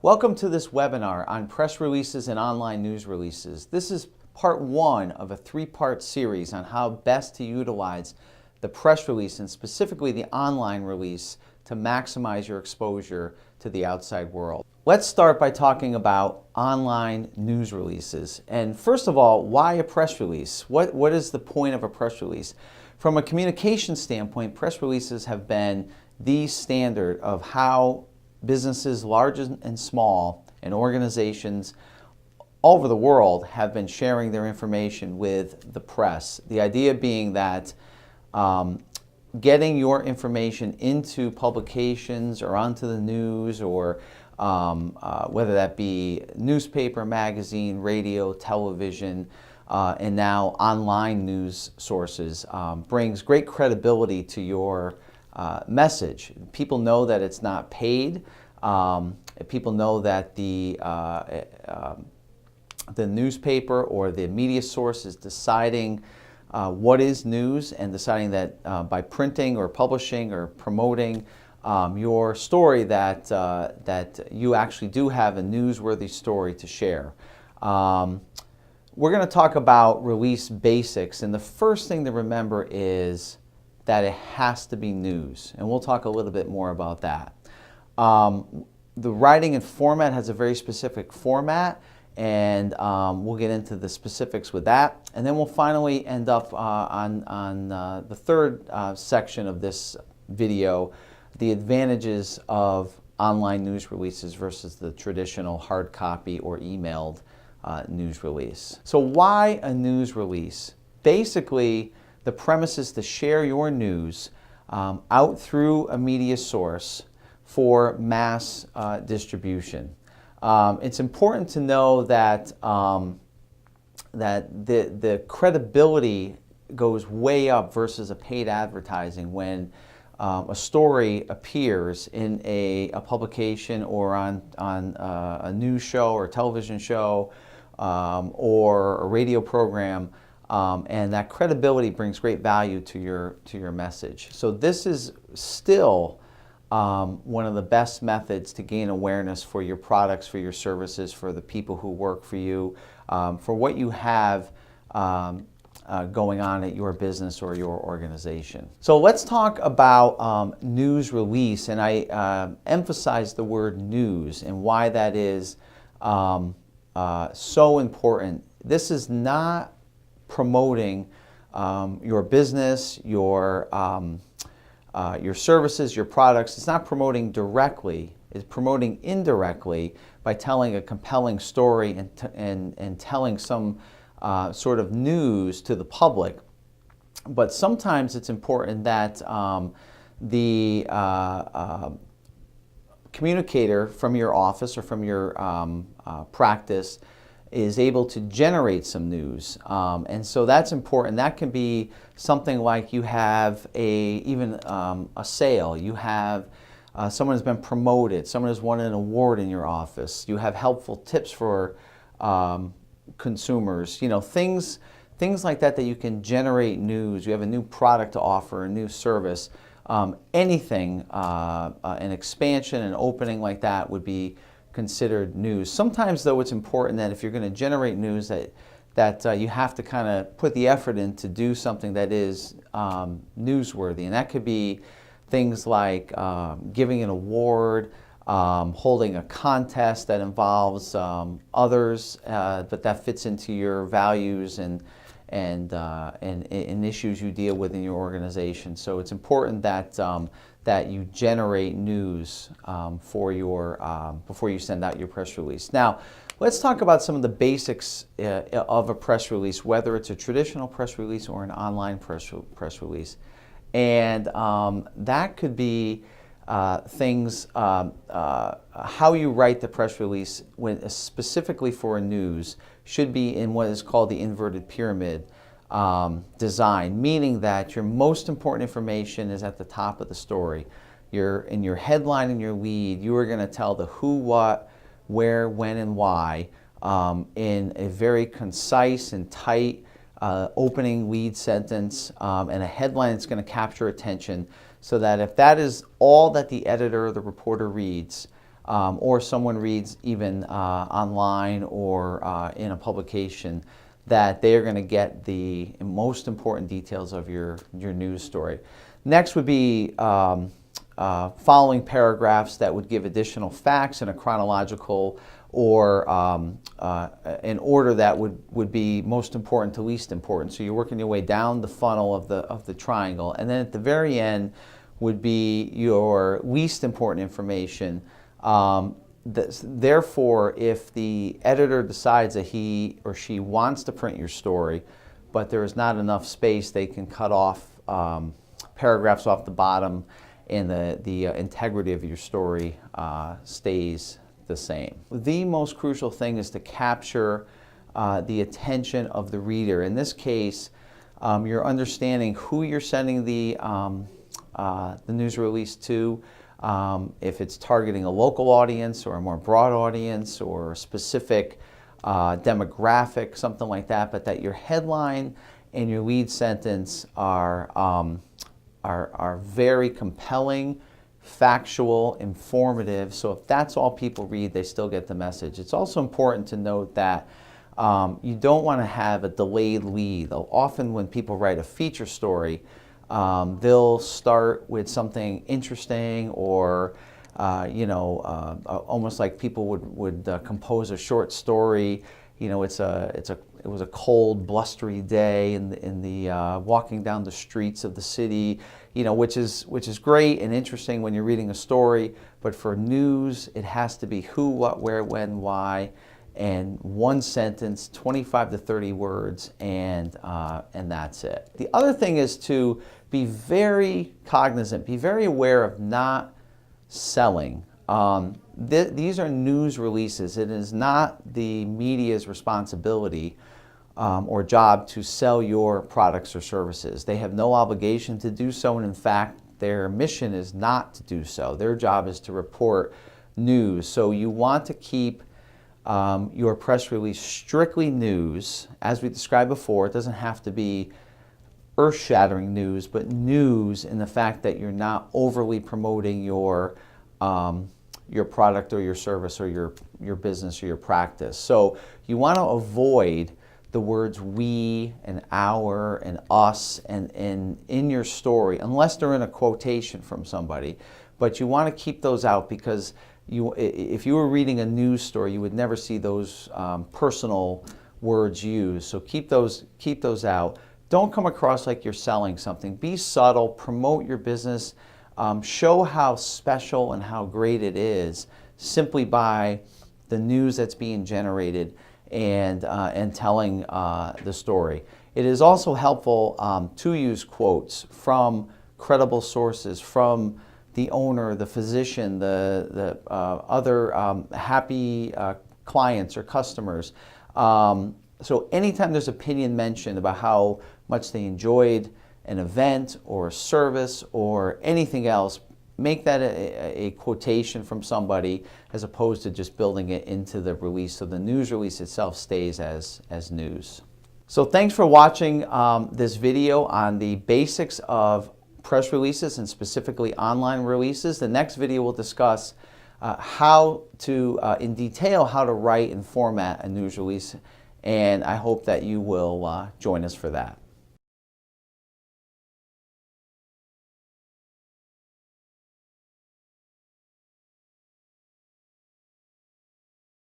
Welcome to this webinar on press releases and online news releases. This is part one of a three-part series on how best to utilize the press release and specifically the online release to maximize your exposure to the outside world. Let's start by talking about online news releases. And first of all, why a press release? What is the point of a press release? From a communication standpoint, press releases have been the standard of how businesses large and small and organizations all over the world have been sharing their information with the press. The idea being that getting your information into publications or onto the news or whether that be newspaper, magazine, radio, television, and now online news sources brings great credibility to your message. People know that it's not paid. People know that the newspaper or the media source is deciding what is news and deciding that by printing or publishing or promoting your story that you actually do have a newsworthy story to share. We're going to talk about release basics, and the first thing to remember is that it has to be news, and we'll talk a little bit more about that. The writing and format has a very specific format, and we'll get into the specifics with that, and then we'll finally end up on the third section of this video, the advantages of online news releases versus the traditional hard copy or emailed news release. So why a news release? Basically, the premise is to share your news out through a media source for mass distribution. It's important to know that the credibility goes way up versus a paid advertising when a story appears in a publication or on a news show or a television show or a radio program. And that credibility brings great value to your message. So this is still one of the best methods to gain awareness for your products, for your services, for the people who work for you, for what you have going on at your business or your organization. So let's talk about news release, and I emphasize the word news and why that is so important. This is not promoting your business, your services, your products. It's not promoting directly. It's promoting indirectly by telling a compelling story and telling some sort of news to the public. But sometimes it's important that the communicator from your office or from your practice is able to generate some news, and so that's important. That can be something like you have even a sale. You have someone has been promoted. Someone has won an award in your office. You have helpful tips for consumers. You know, things like that you can generate news. You have a new product to offer, a new service. Anything, an expansion, an opening like that would be considered news. Sometimes, though, it's important that if you're going to generate news that you have to kind of put the effort in to do something that is newsworthy, and that could be things like giving an award, holding a contest that involves others, but that fits into your values and issues you deal with in your organization. So it's important that that you generate news for your before you send out your press release. Now, let's talk about some of the basics of a press release, whether it's a traditional press release or an online press release. And that could be things, how you write the press release specifically for a news should be in what is called the inverted pyramid design, meaning that your most important information is at the top of the story. In your headline and your lead, you are going to tell the who, what, where, when, and why in a very concise and tight opening lead sentence and a headline that's going to capture attention so that if that is all that the editor or the reporter reads, or someone reads even online or in a publication, that they are going to get the most important details of your news story. Next would be following paragraphs that would give additional facts in a chronological or an order that would be most important to least important. So you're working your way down the funnel of the triangle, and then at the very end would be your least important information. Therefore, if the editor decides that he or she wants to print your story, but there is not enough space, they can cut off paragraphs off the bottom, and the integrity of your story stays the same. The most crucial thing is to capture the attention of the reader. In this case, you're understanding who you're sending the news release to, if it's targeting a local audience or a more broad audience or a specific demographic, something like that, but that your headline and your lead sentence are very compelling, factual, informative. So if that's all people read, they still get the message. It's also important to note that you don't want to have a delayed lead. Often when people write a feature story, they'll start with something interesting, or almost like people would compose a short story. It was a cold, blustery day in the walking down the streets of the city, which is great and interesting when you're reading a story. But for news, it has to be who, what, where, when, why, and one sentence, 25 to 30 words, and that's it. The other thing is to be very cognizant, be very aware of not selling. These are news releases. It is not the media's responsibility or job to sell your products or services. They have no obligation to do so, and in fact, their mission is not to do so. Their job is to report news. So you want to keep your press release strictly news. As we described before, it doesn't have to be earth-shattering news, but news in the fact that you're not overly promoting your product or your service or your business or your practice. So you want to avoid the words we and our and us and in your story, unless they're in a quotation from somebody. But you want to keep those out, because if you were reading a news story, you would never see those personal words used. So keep those out. Don't come across like you're selling something. Be subtle, promote your business, show how special and how great it is simply by the news that's being generated and telling the story. It is also helpful to use quotes from credible sources, from the owner, the physician, the other happy clients or customers. So anytime there's opinion mentioned about how much they enjoyed an event or a service or anything else, make that a quotation from somebody as opposed to just building it into the release, so the news release itself stays as news. So thanks for watching this video on the basics of press releases and specifically online releases. The next video will discuss in detail how to write and format a news release, and I hope that you will join us for that.